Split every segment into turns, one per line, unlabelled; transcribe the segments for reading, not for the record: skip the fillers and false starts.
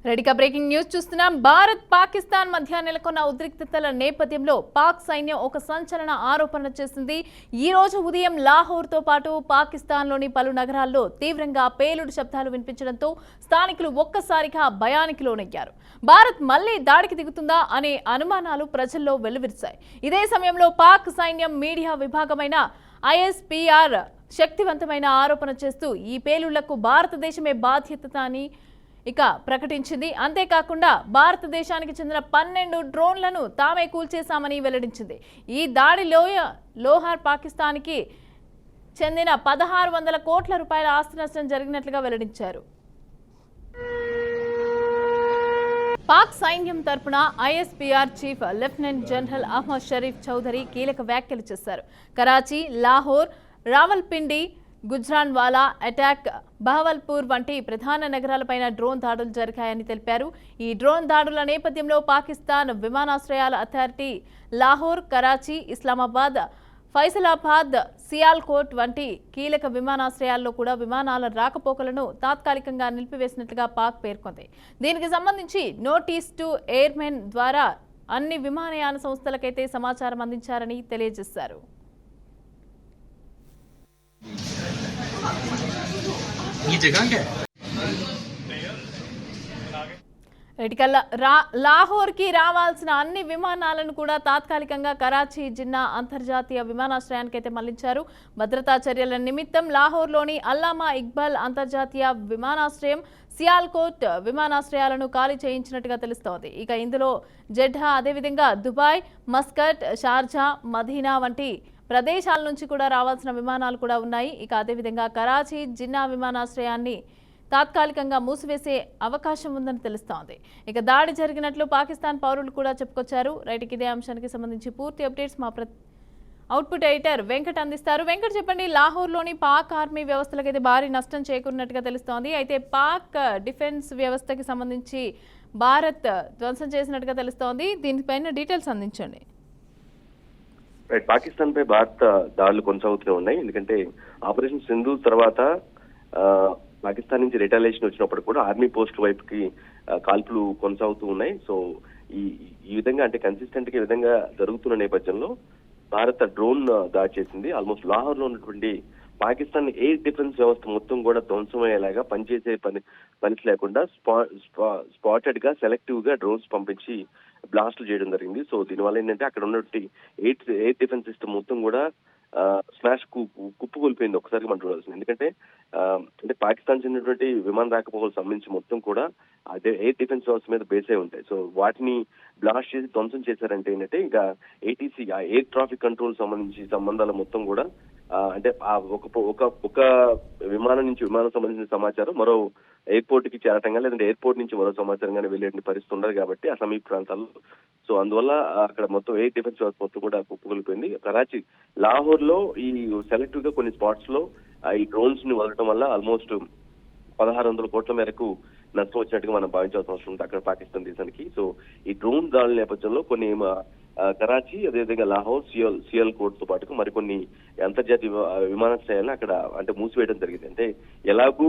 రెడీగా breaking news చూస్తున్నాం. భారత్ పాకిస్తాన్ మధ్య నెలకొన్న ఉద్రిక్తతల నేపథ్యంలో పాక్ సైన్యం ఒక సంచలన ఆరోపణ చేసింది. ఈ రోజు ఉదయం లాహోర్ తో పాటు పాకిస్తాన్లోని పలు నగరాల్లో తీవ్రంగా పేలుడు శబ్దాలు వినిపించడంతో స్థానికులు ఒక్కసారిగా భయానికి లోనయ్యారు. భారత్ మళ్లీ దాడికి దిగుతుందా అనే అనుమానాలు ప్రజల్లో వెల్లువిరిశాయి. ఇదే సమయంలో పాక్ సైన్యం మీడియా విభాగమైన ISPR శక్తివంతమైన ఆరోపణ చేస్తూ ఈ పేలుళ్లకు భారతదేశమే బాధ్యత అని ప్రకటించింది. అంతేకాకుండా భారతదేశానికి చెందిన 12 డ్రోన్లను తామే కూల్చేశామని వెల్లడించింది. ఈ దాడిలో లోహార్ పాకిస్తాన్కి చెందిన 1600 కోట్ల రూపాయల ఆస్తి నష్టం జరిగినట్లుగా వెల్లడించారు. పాక్ సైన్యం తరపున ISPR chief lieutenant general Ahmed Sharif Chaudhry కీలక వ్యాఖ్యలు చేశారు. కరాచీ, లాహోర్, రావల్పిండి, గుజ్రాన్వాలా, అటాక్, బహవల్పూర్ వంటి ప్రధాన నగరాలపైన డ్రోన్ దాడులు జరిగాయని తెలిపారు. ఈ డ్రోన్ దాడుల నేపథ్యంలో పాకిస్తాన్ విమానాశ్రయాల అథారిటీ లాహోర్, కరాచీ, ఇస్లామాబాద్, ఫైసలాబాద్, సియాల్కోట్ వంటి కీలక విమానాశ్రయాల్లో కూడా విమానాల రాకపోకలను తాత్కాలికంగా నిలిపివేసినట్లుగా పాక్ పేర్కొంది. దీనికి సంబంధించి నోటీస్ టు ఎయిర్మెన్ ద్వారా అన్ని విమానయాన సంస్థలకైతే సమాచారం అందించారని తెలియజేశారు. లాహోర్ కి రావాల్సిన అన్ని విమానాలను కూడా తాత్కాలికంగా కరాచీ జిన్నా అంతర్జాతీయ విమానాశ్రయానికైతే మళ్లించారు. భద్రతా చర్యల నిమిత్తం లాహోర్లోని అల్లామా ఇక్బాల్ అంతర్జాతీయ విమానాశ్రయం, సియాల్కోట్ విమానాశ్రయాలను ఖాళీ చేయించినట్టుగా తెలుస్తోంది. ఇందులో జెడ్డా, అదేవిధంగా దుబాయ్, మస్కట్, షార్జా, మదీనా వంటి ప్రదేశాల నుంచి కూడా రావాల్సిన విమానాలు కూడా ఉన్నాయి. అదేవిధంగా కరాచీ జిన్నా విమానాశ్రయాన్ని తాత్కాలికంగా మూసివేసే అవకాశం ఉందని తెలుస్తోంది. దాడి జరిగినట్లు పాకిస్తాన్ పౌరులు కూడా చెప్పుకొచ్చారు. ఇదే అంశానికి సంబంధించి పూర్తి అప్డేట్స్ మా అవుట్పుట్ ఎడిటర్ వెంకట్ అందిస్తారు. వెంకట్, చెప్పండి, లాహోర్లోని పాక్ ఆర్మీ వ్యవస్థలకైతే భారీ నష్టం చేకూరినట్టుగా తెలుస్తోంది. అయితే పాక్ డిఫెన్స్ వ్యవస్థకి సంబంధించి భారత్ ధ్వంసం చేసినట్టుగా తెలుస్తోంది. దీనిపైన డీటెయిల్స్ అందించండి.
పాకిస్తాన్ పై భారత దాడులు కొనసాగుతూనే ఉన్నాయి. ఎందుకంటే ఆపరేషన్ సింధూర్ తర్వాత పాకిస్తాన్ నుంచి రిటాలియేషన్ వచ్చినప్పుడు కూడా ఆర్మీ పోస్ట్ వైపుకి కాల్పులు కొనసాగుతూ ఉన్నాయి. సో ఈ విధంగా అంటే కన్సిస్టెంట్ గా ఈ విధంగా జరుగుతున్న నేపథ్యంలో భారత డ్రోన్ దాడి చేసింది. ఆల్మోస్ట్ లాహోర్ లో ఉన్నటువంటి పాకిస్తాన్ ఎయిర్ డిఫెన్స్ వ్యవస్థ మొత్తం కూడా ధ్వంసమయ్యేలాగా పనిచేసే పని లేకుండా స్పాటెడ్ గా సెలెక్టివ్ గా డ్రోన్స్ పంపించి బ్లాస్ట్లు చేయడం జరిగింది. సో దీనివల్ల ఏంటంటే అక్కడ ఉన్నటువంటి ఎయిర్ డిఫెన్స్ సిస్టమ్ మొత్తం కూడా స్మాష్ కుప్పకూలిపోయింది. ఒకసారి మనం చూడాల్సింది. ఎందుకంటే అంటే పాకిస్తాన్ చెందినటువంటి విమాన రాకపోకలకు సంబంధించి మొత్తం కూడా అదే ఎయిర్ డిఫెన్స్ వ్యవస్థ మీద బేస్ అయి ఉంటాయి. సో వాటిని బ్లాస్ట్ చేసి ధ్వంసం చేశారంటే ఏంటంటే ఇంకా ATC ఎయిర్ ట్రాఫిక్ కంట్రోల్ సంబంధించి సంబంధాలు మొత్తం కూడా అంటే ఒక విమానం నుంచి విమానం సంబంధించిన సమాచారం మరో ఎయిర్పోర్ట్ కి చేరటంగా లేదంటే ఎయిర్పోర్ట్ నుంచి మరో సమాచారం కానీ వెళ్ళే పరిస్థితి ఉండదు కాబట్టి ఆ సమీప ప్రాంతాల్లో. సో అందువల్ల అక్కడ మొత్తం ఎయిర్ డిఫెన్స్ వ్యవస్థ మొత్తం కూడా కుప్పకూలిపోయింది. కరాచీ, లాహోర్ లో ఈ సెలెక్టివ్ గా కొన్ని స్పాట్స్ లో ఈ డ్రోన్స్ ని వదలడం వల్ల ఆల్మోస్ట్ 1600 కోట్ల మేరకు నష్టం వచ్చినట్టుగా మనం భావించాల్సిన అవసరం ఉంది అక్కడ పాకిస్తాన్ దేశానికి. సో ఈ డ్రోన్ దాడుల నేపథ్యంలో కొన్ని కరాచీ, అదేవిధంగా లాహోర్, సియాల్కోట్ తో పాటు మరికొన్ని అంతర్జాతీయ విమానాశ్రయాలను అక్కడ అంటే మూసివేయడం జరిగింది. అంటే ఎలాగూ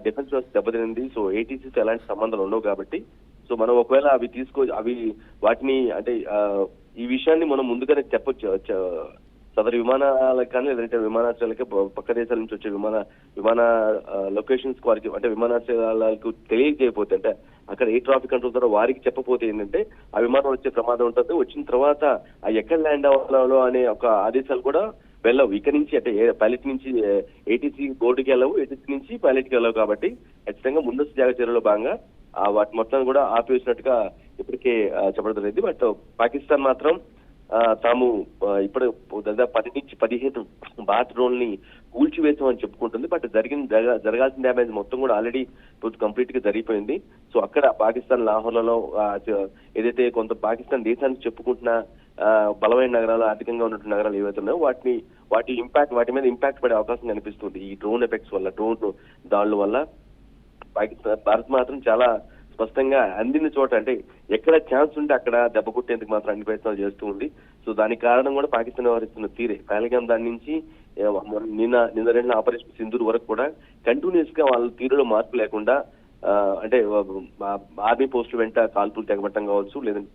డిఫెన్స్ వ్యవస్థ దెబ్బతినింది. సో ATCతో ఎలాంటి సంబంధాలు ఉండవు కాబట్టి సో మనం ఒకవేళ అవి వాటిని అంటే ఈ విషయాన్ని మనం ముందుగానే చెప్పొచ్చు సదరు విమానాలకు కానీ లేదంటే విమానాశ్రయాలకి పక్క దేశాల నుంచి వచ్చే విమాన లొకేషన్స్ వారికి అంటే విమానాశ్రయాలకు తెలియజేయకపోతే అంటే అక్కడ ఎయిర్ ట్రాఫిక్ కంట్రోల్ ద్వారా వారికి చెప్పపోతే ఏంటంటే ఆ విమానం వచ్చే ప్రమాదం ఉంటుంది. వచ్చిన తర్వాత ఎక్కడ ల్యాండ్ అవ్వాలో అనే ఒక ఆదేశాలు కూడా వెళ్ళవు. ఇక్కడ నుంచి అంటే పైలట్ నుంచి ATC బోర్డుకి వెళ్ళవు, ATC నుంచి పైలట్ కి వెళ్ళవు. కాబట్టి ఖచ్చితంగా ముందస్తు జాగ్రత్త చర్యలో భాగంగా వాటి మొత్తం కూడా ఆపివేసినట్టుగా ఇప్పటికే చెప్పడం జరిగింది. బట్ పాకిస్తాన్ మాత్రం తాము ఇప్పుడు దాదాపు 10 నుంచి 15 భారత డ్రోన్ ని కూల్చివేసామని చెప్పుకుంటుంది. బట్ జరగాల్సిన డ్యామేజ్ మొత్తం కూడా ఆల్రెడీ కంప్లీట్ గా జరిగిపోయింది. సో అక్కడ పాకిస్తాన్ లాహోర్లలో ఏదైతే కొంత పాకిస్తాన్ దేశానికి చెప్పుకుంటున్న బలమైన నగరాలు, ఆర్థికంగా ఉన్నటువంటి నగరాలు ఏవైతే ఉన్నాయో వాటి మీద ఇంపాక్ట్ పడే అవకాశం కనిపిస్తుంది. ఈ డ్రోన్ ఎఫెక్ట్స్ వల్ల, డ్రోన్ దాడుల వల్ల భారత్ మాత్రం చాలా స్పష్టంగా అందిన చోట అంటే ఎక్కడ ఛాన్స్ ఉంటే అక్కడ దెబ్బ కొట్టేందుకు మాత్రం అన్ని ప్రయత్నాలు చేస్తూ ఉంది. సో దానికి కారణం కూడా పాకిస్తాన్ వ్యవహరిస్తున్న తీరే. పహల్గామ్ దాని నుంచి నిన్న ఆపరేషన్ సింధూర్ వరకు కూడా కంటిన్యూస్ గా వాళ్ళ తీరులో మార్పు లేకుండా అంటే ఆర్మీ పోస్టుల వెంట కాల్పులు తెగబట్టడం కావచ్చు, లేదంటే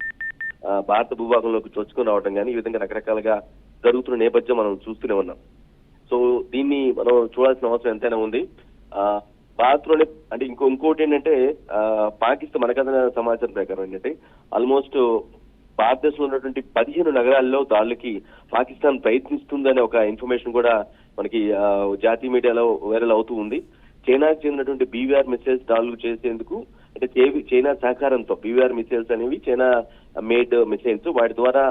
భారత భూభాగంలోకి చొచ్చుకొని రావడం కానీ, ఈ విధంగా రకరకాలుగా జరుగుతున్న నేపథ్యం మనం చూస్తూనే ఉన్నాం. సో దీన్ని మనం చూడాల్సిన అవసరం ఎంతైనా ఉంది. భారత్ లోనే అంటే ఇంకోటి ఏంటంటే పాకిస్తాన్ మనకన్నా సమాచారం ప్రకారం ఏంటంటే ఆల్మోస్ట్ భారతదేశంలో ఉన్నటువంటి 15 నగరాల్లో దాడులకి పాకిస్తాన్ ప్రయత్నిస్తుందనే ఒక ఇన్ఫర్మేషన్ కూడా మనకి జాతీయ మీడియాలో వైరల్ అవుతూ ఉంది. చైనాకు చెందినటువంటి బీవీఆర్ మిసైల్స్ దాడులు చేసేందుకు అంటే చైనా సహకారంతో బీవీఆర్ మిసైల్స్ అనేవి చైనా మేడ్ మిసైల్స్, వాటి ద్వారా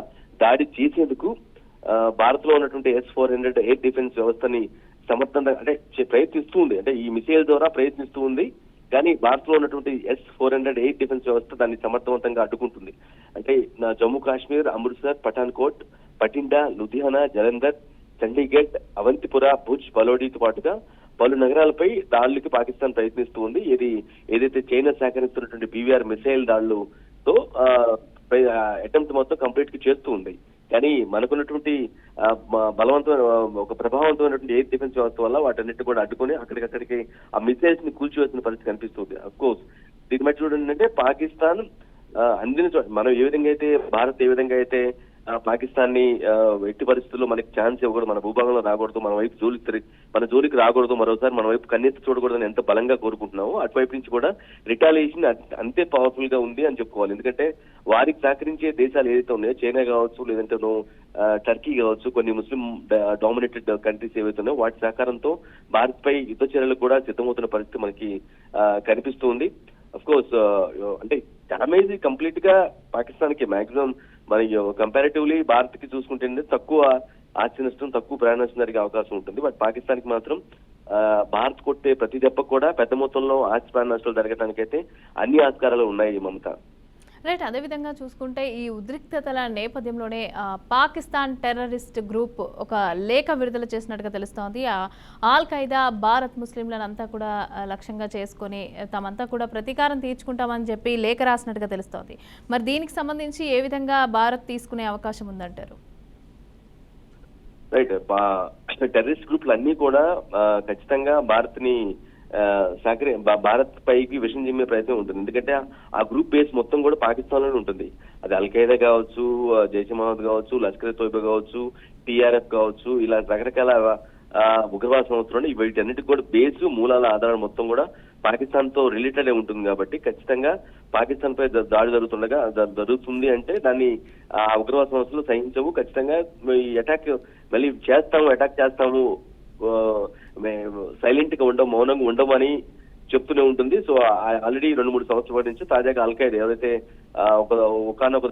దాడి చేసేందుకు భారత్ లో ఉన్నటువంటి S-400 ఎయిర్ డిఫెన్స్ వ్యవస్థని సమర్థంగా అంటే ప్రయత్నిస్తూ ఉంది. అంటే ఈ మిసైల్ ద్వారా ప్రయత్నిస్తూ ఉంది, కానీ భారత్ లో ఉన్నటువంటి S-400 ఎయిర్ డిఫెన్స్ వ్యవస్థ దాన్ని సమర్థవంతంగా అడ్డుకుంటుంది. అంటే జమ్మూ కాశ్మీర్, అమృత్సర్, పఠాన్కోట్, బఠిండా, లుధియానా, జలంధర్, చండీగఢ్, అవంతిపుర, భుజ్, బలోడీతో పాటుగా పలు నగరాలపై దాడులకి పాకిస్తాన్ ప్రయత్నిస్తూ ఉంది. ఏదైతే చైనా సహకరిస్తున్నటువంటి బీవీఆర్ మిసైల్ దాడులతో అటెంప్ట్ మొత్తం కంప్లీట్ గా చేస్తూ ఉంది. కానీ మనకున్నటువంటి బలవంతమైన ఒక ప్రభావవంతమైనటువంటి ఎయిర్ డిఫెన్స్ వ్యవస్థ వల్ల వాటన్నిటి కూడా అడ్డుకొని అక్కడికక్కడికి ఆ మిసైల్స్ ని కూల్చివేసిన పరిస్థితి కనిపిస్తుంది. అఫ్ కోర్స్ దీని బట్టి చూడండి అంటే పాకిస్తాన్ అందిన మనం ఏ విధంగా అయితే భారత్ ఏ విధంగా అయితే పాకిస్తాన్ ని ఎట్టి పరిస్థితుల్లో మనకి ఛాన్స్ ఇవ్వకూడదు, మన భూభాగంలో రాకూడదు, మన జోలికి రాకూడదు, మరోసారి మన వైపు కన్నెత్తి చూడకూడదని ఎంత బలంగా కోరుకుంటున్నామో అటువైపు నుంచి కూడా రిటాలియేషన్ అంతే పవర్ఫుల్ గా ఉంది అని చెప్పుకోవాలి. ఎందుకంటే వారికి సహకరించే దేశాలు ఏదైతే ఉన్నాయో చైనా కావచ్చు, లేదంటే టర్కీ కావచ్చు, కొన్ని ముస్లిం డామినేటెడ్ కంట్రీస్ ఏవైతే ఉన్నాయో వాటి సహకారంతో భారత్ పై యుద్ధ చర్యలు కూడా సిద్ధమవుతున్న పరిస్థితి మనకి కనిపిస్తుంది. అఫ్ కోర్స్ అంటే డ్యామేజ్ కంప్లీట్ గా పాకిస్తాన్ కి మాక్సిమం మరి కంపారిటివ్లీ భారత్ కి చూసుకుంటే తక్కువ ఆస్తి నష్టం, తక్కువ ప్రాణ నష్టం జరిగే అవకాశం ఉంటుంది. బట్ పాకిస్తాన్ కి మాత్రం భారత్ కొట్టే ప్రతి దెబ్బకు కూడా పెద్ద మొత్తంలో ఆస్తి ప్రాణ నష్టాలు జరగడానికైతే అన్ని ఆస్కారాలు ఉన్నాయి మమత.
రైట్. అదేవిధంగా చూసుకుంటే ఈ ఉద్రిక్తతల నేపథ్యంలోనే పాకిస్తాన్ టెర్రరిస్ట్ గ్రూప్ ఒక లేఖ విడుదల చేసినట్టుగా తెలుస్తోంది. ఆల్ ఖైదా భారత్ ముస్లింలను అంతా కూడా లక్ష్యంగా చేసుకొని తమంతా కూడా ప్రతీకారం తీర్చుకుంటామని చెప్పి లేఖ రాసినట్టుగా తెలుస్తోంది. మరి దీనికి సంబంధించి ఏ విధంగా భారత్ తీసుకునే అవకాశం ఉందంటారు?
రైట్. టెర్రరిస్ట్ గ్రూపులు అన్ని కూడా ఖచ్చితంగా భారత్ పైకి విషం చిమ్మే ప్రయత్నం ఉంటుంది. ఎందుకంటే ఆ గ్రూప్ బేస్ మొత్తం కూడా పాకిస్తాన్ లోనే ఉంటుంది. అది అల్ ఖైదా కావచ్చు, జైష్ మహమ్మద్ కావచ్చు, లష్కర్ తోయిబా కావచ్చు, TRF కావచ్చు, ఇలా రకరకాల ఉగ్రవాద సంస్థలు వీటన్నిటికి కూడా బేస్ మూలాల ఆధారాలు మొత్తం కూడా పాకిస్తాన్ తో రిలేటెడ్ ఉంటుంది. కాబట్టి ఖచ్చితంగా పాకిస్తాన్ పై దాడి జరుగుతుంది అంటే దాన్ని ఆ ఉగ్రవాద సంస్థలు సహించవు. ఖచ్చితంగా ఈ అటాక్ మళ్ళీ అటాక్ చేస్తాము, సైలెంట్ గా మౌనంగా ఉండమని చెప్తూనే ఉంటుంది. సో ఆల్రెడీ 2-3 సంవత్సరాల నుంచి తాజాగా అల్ ఖైదా ఏదైతే ఒకనొక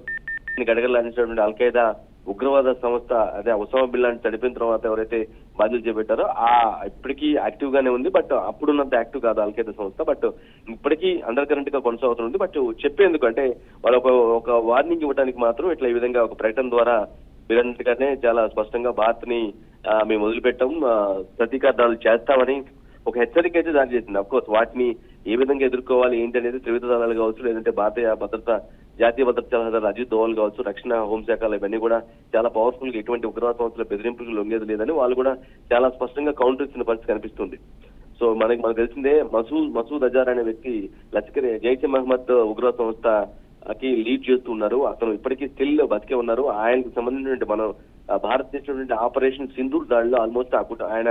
గడగలాంటినటువంటి అల్ ఖైదా ఉగ్రవాద సంస్థ అదే ఉసామా బిన్ లాడెన్ చనిపోయిన తర్వాత ఎవరైతే బాధ్యతలు చేపట్టారో ఇప్పటికీ యాక్టివ్ గానే ఉంది. బట్ అప్పుడున్నంత యాక్టివ్ కాదు అల్ ఖైదా సంస్థ. బట్ ఇప్పటికీ అండర్ కరెంట్ గా కొనసాగుతుంది. బట్ చెప్పేందుకు అంటే వాళ్ళు ఒక వార్నింగ్ ఇవ్వడానికి మాత్రం ఇట్లా ఈ విధంగా ఒక ప్రకటన ద్వారా మీరన్నట్టుగానే చాలా స్పష్టంగా భారత్ ని మేము వదిలిపెట్టాం, ప్రతీకార దాడులు చేస్తామని ఒక హెచ్చరిక అయితే దాడి చేసింది. అఫ్ కోర్స్ వాటిని ఏ విధంగా ఎదుర్కోవాలి ఏంటి అనేది త్రివిధ దళాలు కావచ్చు, లేదంటే జాతీయ భద్రతా సలహాదారు అజిత్ దోవల్ కావచ్చు, రక్షణ హోంశాఖలు ఇవన్నీ కూడా చాలా పవర్ఫుల్ గా ఎటువంటి ఉగ్రవాద సంస్థల బెదిరింపులకు లొంగేది లేదని వాళ్ళు కూడా చాలా స్పష్టంగా కౌంటర్ ఇచ్చిన పరిస్థితి కనిపిస్తుంది. సో మనకు తెలిసిందే మసూద్ అజార్ అనే వ్యక్తి జైష్ మహమ్మద్ ఉగ్రవాద సంస్థకి లీడ్ చేస్తున్నారు. అతను ఇప్పటికీ స్టిల్ బతికే ఉన్నారు. ఆయనకు సంబంధించినటువంటి మనం భారతదేశం ఆపరేషన్ సింధూర్ దాడిలో ఆల్మోస్ట్ ఆయన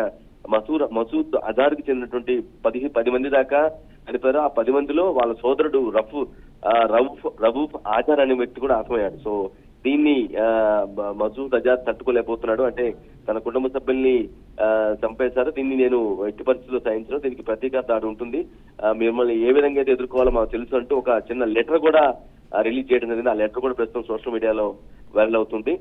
మసూద్ అజార్ కి చెందినటువంటి 10 మంది దాకా చనిపోయారు. ఆ 10 మందిలో వాళ్ళ సోదరుడు రవూఫ్ ఆజార్ అనే వ్యక్తి కూడా హతమయ్యాడు. సో దీన్ని మసూద్ అజార్ తట్టుకోలేకపోతున్నాడు. అంటే తన కుటుంబ సభ్యుల్ని చంపేశారు, దీన్ని నేను ఎట్టి పరిస్థితుల్లో సహించను, దీనికి ప్రతీకార దాడి ఉంటుంది, మిమ్మల్ని ఏ విధంగా అయితే ఎదుర్కోవాలో మాకు తెలుసు అంటూ ఒక చిన్న లెటర్ కూడా రిలీజ్ చేయడం జరిగింది. ఆ లెటర్ కూడా ప్రస్తుతం సోషల్ మీడియాలో వైరల్ అవుతుంది.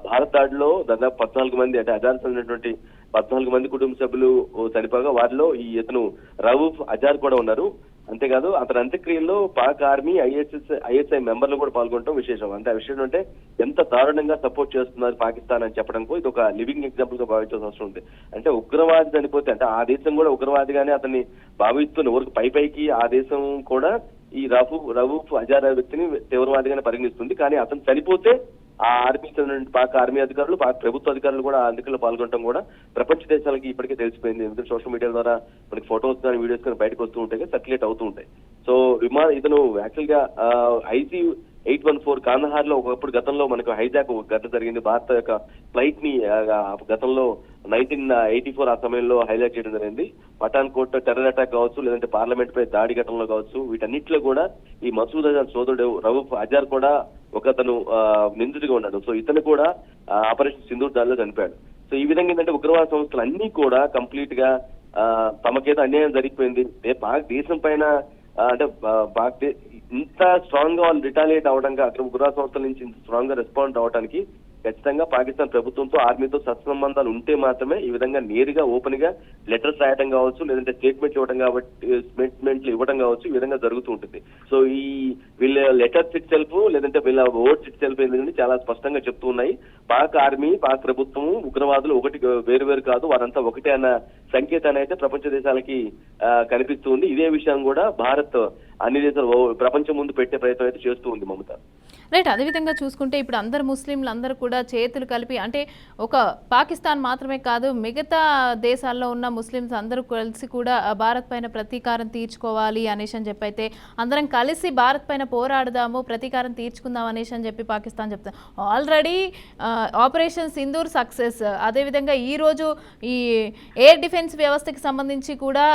భారత్ దాడిలో దాదాపు 14 మంది అంటే అజార్ చెందినటువంటి 14 మంది కుటుంబ సభ్యులు చనిపోగా వారిలో ఇతను రవూఫ్ అజార్ కూడా ఉన్నారు. అంతేకాదు అతని అంత్యక్రియల్లో పాక్ ఆర్మీ ఐఎస్ఐ మెంబర్లు కూడా పాల్గొనడం విశేషం. అంటే ఆ విషయం అంటే ఎంత దారుణంగా సపోర్ట్ చేస్తున్నారు పాకిస్తాన్ అని చెప్పడానికి ఇది ఒక లివింగ్ ఎగ్జాంపుల్ గా భావించాల్సిన అవసరం ఉంది. అంటే ఉగ్రవాది చనిపోతే అంటే ఆ దేశం కూడా ఉగ్రవాదిగానే అతన్ని భావిస్తున్న ఊరికి పైకి ఆ దేశం కూడా ఈ రవూఫ్ అజార్ వ్యక్తిని తీవ్రవాదిగానే పరిగణిస్తుంది. కానీ అతను చనిపోతే ఆ ఆర్మీ పాక్ ఆర్మీ అధికారులు, పాక్ ప్రభుత్వ అధికారులు కూడా ఆ ఎన్నికల్లో పాల్గొనడం కూడా ప్రపంచ దేశాలకి ఇప్పటికే తెలిసిపోయింది. ఎందుకంటే సోషల్ మీడియా ద్వారా మనకి ఫొటోస్ కానీ వీడియోస్ కానీ బయటకు వస్తూ ఉంటాయి, సర్క్యులేట్ అవుతూ ఉంటాయి. సో ఇతను యాక్చువల్ గా ఐసీ 814 కాందహార్ లో ఒకప్పుడు గతంలో మనకు హైజాక్ ఘటన జరిగింది. భారత యొక్క ఫ్లైట్ ని గతంలో 1984 ఆ సమయంలో హైజాక్ చేయడం జరిగింది. పఠాన్కోట్ టెర్రర్ అటాక్ కావచ్చు, లేదంటే పార్లమెంట్ పై దాడి ఘటనలో కావచ్చు, వీటన్నిటిలో కూడా ఈ మసూద్ అజర్ సోదరుడు రవూఫ్ అజార్ కూడా ఒకతను నిందితుడిగా ఉన్నాడు. సో ఇతను కూడా ఆపరేషన్ సింధూర్ దాడిలో చనిపోయాడు. సో ఈ విధంగా ఏంటంటే ఉగ్రవాద సంస్థలు అన్ని కూడా కంప్లీట్ గా తమకేదో అన్యాయం జరిగిపోయింది, పాక్ దేశం పైన అంటే పాక్ ఇంత స్ట్రాంగ్ గా వాళ్ళు రిటాలియేట్ అవడానికి, అక్కడ ఉగ్రవాద సంస్థల నుంచి ఇంత స్ట్రాంగ్ గా రెస్పాండ్ అవడానికి ఖచ్చితంగా పాకిస్తాన్ ప్రభుత్వంతో ఆర్మీతో సత్సంబంధాలు ఉంటే మాత్రమే ఈ విధంగా నేరుగా ఓపెన్ గా లెటర్స్ రాయడం కావచ్చు, లేదంటే స్టేట్మెంట్లు ఇవ్వడం కావచ్చు, ఈ విధంగా జరుగుతూ ఉంటుంది. సో ఈ వీళ్ళ లెటర్స్ ఇట్ సెల్ఫ్ లేదంటే వీళ్ళ వర్డ్స్ ఇట్ సెల్ఫ్ ఎందుకంటే చాలా స్పష్టంగా చెప్తూ ఉన్నాయి. పాక్ ఆర్మీ, పాక్ ప్రభుత్వం, ఉగ్రవాదులు ఒకటి వేరు కాదు, వారంతా ఒకటే అన్న సంకేతాన్ని అయితే ప్రపంచ దేశాలకి కనిపిస్తుంది. ఇదే విషయం కూడా భారత్ అన్ని దేశాలు ప్రపంచం ముందు పెట్టే ప్రయత్నం అయితే చేస్తూ ఉంది మమత.
రైట్. అదేవిధంగా చూసుకుంటే ఇప్పుడు అందరు ముస్లింలు అందరూ కూడా చేతులు కలిపి, అంటే ఒక పాకిస్తాన్ మాత్రమే కాదు మిగతా దేశాల్లో ఉన్న ముస్లిమ్స్ అందరూ కలిసి కూడా భారత్ పైన ప్రతీకారం తీర్చుకోవాలి అనేసి అని చెప్పి అయితే అందరం కలిసి భారత్ పైన పోరాడదాము, ప్రతీకారం తీర్చుకుందాం అనేసి అని చెప్పి పాకిస్తాన్ చెప్తారు. Already operation Sindoor success. అదేవిధంగా ఈరోజు ఈ ఎయిర్ డిఫెన్స్ వ్యవస్థకి సంబంధించి కూడా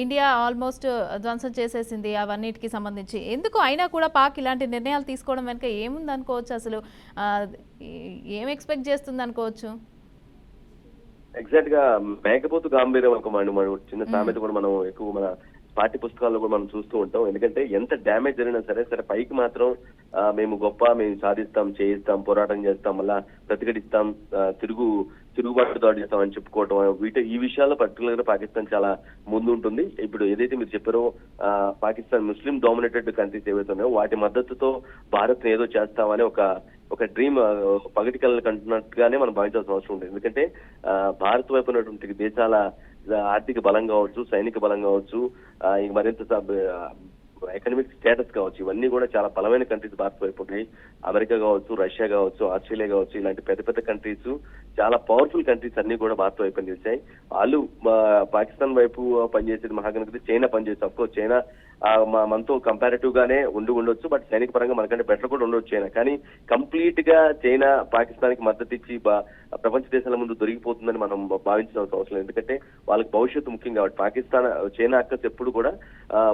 ఇండియా ఆల్మోస్ట్ ధ్వంసం చేసేసింది అవన్నిటికి సంబంధించి. ఎందుకు అయినా కూడా పాక్ ఇలాంటి నిర్ణయాలు తీసుకోవడం వెనుక ఏముంది అనుకోవచ్చు? అసలు ఏం ఎక్స్పెక్ట్ చేస్తుంది అనుకోవచ్చు?
ఎగ్జాక్ట్ గా మేకపోతు గాంభీర్యం అనుకోమండి, చిన్న సామెత కూడా మనం ఎక్కువ మన పాఠ్య పుస్తకాల్లో కూడా మనం చూస్తూ ఉంటాం. ఎందుకంటే ఎంత డ్యామేజ్ జరిగినా సరే పైకి మాత్రం మేము గొప్ప, మేము సాధిస్తాం, చేయిస్తాం, పోరాటం చేస్తాం, మళ్ళా ప్రతిఘటిస్తాం, తిరుగుబాటు దాడి చేస్తాం అని చెప్పుకోవటం, ఈ విషయాల్లో పర్టికులర్ గా పాకిస్తాన్ చాలా ముందు ఉంటుంది. ఇప్పుడు ఏదైతే మీరు చెప్పారో పాకిస్తాన్ ముస్లిం డామినేటెడ్ కంట్రీస్ ఏవైతే ఉన్నాయో వాటి మద్దతుతో భారత్ ఏదో చేస్తామని ఒక డ్రీమ్ పగటి కళలు కంటున్నట్టుగానే మనం భావించాల్సిన అవసరం ఉంటుంది. ఎందుకంటే భారత్ వైపు ఉన్నటువంటి దేశాల ఆర్థిక బలం కావచ్చు, సైనిక బలం కావచ్చు, మరింత ఎకనామిక్ స్టేటస్ కావచ్చు, ఇవన్నీ కూడా చాలా బలమైన కంట్రీస్ భారత్ వైపు ఉన్నాయి. అమెరికా కావచ్చు, రష్యా కావచ్చు, ఆస్ట్రేలియా కావచ్చు, ఇలాంటి పెద్ద కంట్రీస్, చాలా పవర్ఫుల్ కంట్రీస్ అన్ని కూడా భారత్ వైపు పనిచేశాయి. వాళ్ళు పాకిస్తాన్ వైపు పనిచేసేది మహాగణపతి చైనా పనిచేస్తుంది. అఫ్కోర్స్ చైనా మనతో కంపారిటివ్ గానే ఉండొచ్చు, బట్ సైనిక పరంగా మనకంటే బెటర్ కూడా ఉండొచ్చు చైనా. కానీ కంప్లీట్ గా చైనా పాకిస్తాన్ కి మద్దతు ఇచ్చి ప్రపంచ దేశాల ముందు దొరికిపోతుందని మనం భావించిన అవసరం లేదు. ఎందుకంటే వాళ్ళకి భవిష్యత్తు ముఖ్యం కాబట్టి చైనా అక్కస్ ఎప్పుడు కూడా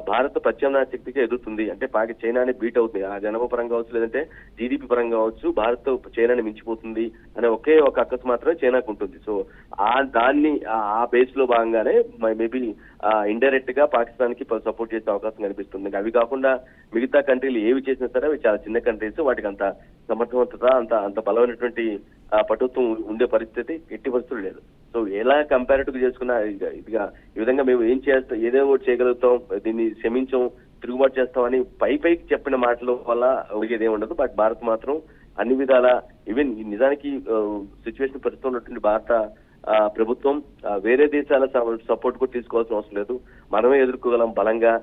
భారత ప్రత్యామ్నాయ శక్తిగా ఎదుగుతుంది. అంటే చైనాని బీట్ అవుతుంది, ఆ జనాభా పరంగా కావచ్చు, లేదంటే జీడిపి పరంగా కావచ్చు, భారత్ చైనాని మించిపోతుంది అనే ఒకే ఒక అక్కస్ మాత్రమే చైనాకు ఉంటుంది. సో దాన్ని ఆ బేస్ లో భాగంగానే మేబీ ఇండైరెక్ట్ గా పాకిస్తాన్ కి సపోర్ట్ చేసే అవకాశం కనిపిస్తుంది. అవి కాకుండా మిగతా కంట్రీలు ఏవి చేసినా సరే అవి చాలా చిన్న కంట్రీస్, వాటికి అంత సమర్థవంతత, అంత బలమైనటువంటి పటుత్వం ఉండే పరిస్థితి ఎట్టి పరిస్థితులు లేదు. సో ఎలా కంపారిటివ్ చేసుకున్నా ఇదిగా ఈ విధంగా మేము ఏం చేస్తాం, ఏదో ఒకటి చేయగలుగుతాం, దీన్ని క్షమించం, తిరుగుబాటు చేస్తామని పైకి చెప్పిన మాటల వల్ల ఒరిగేది ఏమి ఉండదు. బట్ భారత్ మాత్రం అన్ని విధాల ఈవెన్ నిజానికి సిచ్యువేషన్ పరిస్థితుల్లో ఉన్నటువంటి భారత ప్రభుత్వం వేరే దేశాల సపోర్ట్ కూడా తీసుకోవాల్సిన అవసరం లేదు, మనమే ఎదుర్కోగలం బలంగా.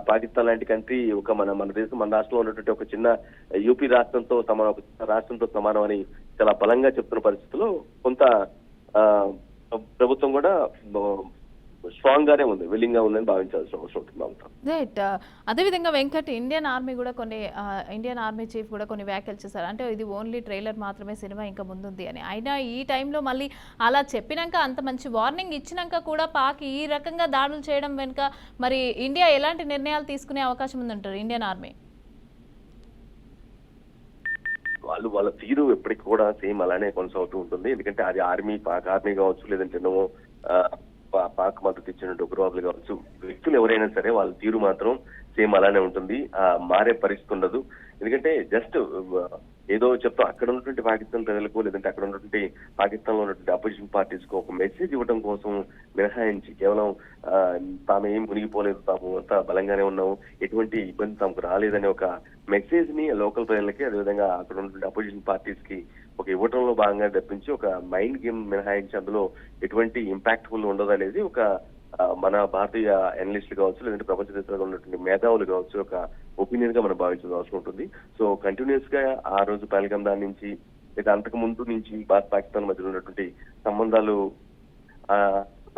పాకిస్తాన్ లాంటి కంట్రీ మన దేశం, మన రాష్ట్రంలో ఉన్నటువంటి ఒక చిన్న యూపీ రాష్ట్రంతో సమానం అని చాలా బలంగా చెప్తున్న పరిస్థితుల్లో కొంత ప్రభుత్వం కూడా స్ట్రాంగ్ గానే ఉంది, విల్లింగ్ గా ఉందని భావించాల్సిన అవసరం ఉంటుంది.
రైట్. అదేవిధంగా వెంకట్, ఇండియన్ ఆర్మీ చీఫ్ కూడా కొన్ని వ్యాఖ్యలు చేశారు. అంటే ఇది ఓన్లీ ట్రైలర్ మాత్రమే, సినిమా ఇంకా ముందుంది అని. అయినా ఈ టైంలో మళ్ళీ అలా చెప్పినాక, అంత మంచి వార్నింగ్ ఇచ్చినాక కూడా పాక్ ఈ రకంగా దాడులు చేయడం వెనుక మరి ఇండియా ఎలాంటి నిర్ణయాలు తీసుకునే అవకాశం ఉందంటారు ఇండియన్ ఆర్మీ?
వాళ్ళ తీరు ఎప్పటికి కూడా సేమ్ అలానే కొనసాగుతూ ఉంటుంది. ఎందుకంటే అది పాక్ ఆర్మీ కావచ్చు, లేదంటే పాక్ మద్దతు ఇచ్చినట్టు ఉగ్రవాదులు కావచ్చు, వ్యక్తులు ఎవరైనా సరే వాళ్ళ తీరు మాత్రం సేమ్ అలానే ఉంటుంది, మారే పరిస్థితి ఉండదు. ఎందుకంటే జస్ట్ ఏదో చెప్తాం, అక్కడ ఉన్నటువంటి పాకిస్తాన్ ప్రజలకు, లేదంటే అక్కడ ఉన్నటువంటి పాకిస్తాన్ లో ఉన్నటువంటి అపోజిషన్ పార్టీస్ కు ఒక మెసేజ్ ఇవ్వడం కోసం మినహాయించి కేవలం తామేం మునిగిపోలేదు, తాము అంతా బలంగానే ఉన్నాము, ఎటువంటి ఇబ్బంది తమకు రాలేదనే ఒక మెసేజ్ ని లోకల్ ప్రజలకి, అదేవిధంగా అక్కడ ఉన్నటువంటి అపోజిషన్ పార్టీస్ కి ఒక ఇవ్వడంలో భాగంగా తప్పించి ఒక మైండ్ గేమ్ మినహాయించి అందులో ఎటువంటి ఇంపాక్ట్ఫుల్ ఉండదు అనేది ఒక మన భారతీయ అనలిస్టులు కావచ్చు, లేదంటే ప్రపంచ దేశాల్లో ఉన్నటువంటి మేధావులు కావచ్చు ఒక ఒపీనియన్ గా మనం భావించాల్సిన అవసరం ఉంటుంది. సో కంటిన్యూస్ గా ఆ రోజు పహల్గామ్ దాని నుంచి లేదా అంతకు ముందు నుంచి భారత్ పాకిస్తాన్ మధ్య ఉన్నటువంటి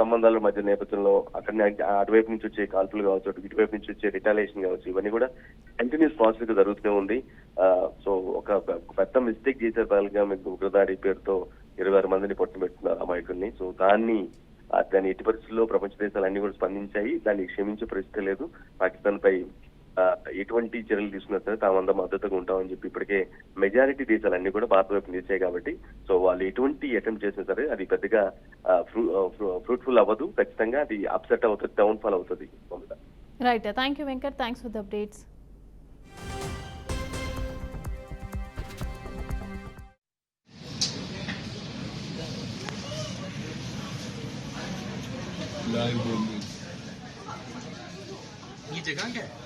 సంబంధాల మధ్య నేపథ్యంలో అక్కడ అటువైపు నుంచి వచ్చే కాల్పులు కావచ్చు, ఇటువైపు నుంచి వచ్చే రిటాలియేషన్ కావచ్చు, ఇవన్నీ కూడా కంటిన్యూస్ ప్రాసెస్ గా జరుగుతూనే ఉంది. సో ఒక పెద్ద మిస్టేక్ చేశారు పహల్గామ్ ఉగ్రదాడి పేరుతో 26 మందిని పట్టుబెట్టున్నారు అమాయకుల్ని. సో దాన్ని ఎట్టి పరిస్థితుల్లో ప్రపంచ దేశాలన్నీ కూడా స్పందించాయి. దాన్ని క్షమించే పరిస్థితి లేదు. పాకిస్తాన్ పై ఎటువంటి చర్యలు తీసుకున్నా సరే తామంతా మద్దతుగా ఉంటామని చెప్పి ఇప్పటికే మెజారిటీ దేశాలన్నీ కూడా భారత వైపు నిలిచాయి కాబట్టి సో వాళ్ళు ఎటువంటి అటెంప్ట్ చేసినా సరే అది పెద్దగా ఫ్రూట్ఫుల్ అవ్వదు. ఖచ్చితంగా అది అప్సెట్ అవుతుంది, డౌన్ ఫాల్ అవుతుంది.
Right, thank you Venkat, thanks for the updates.
ये जगह क्या है?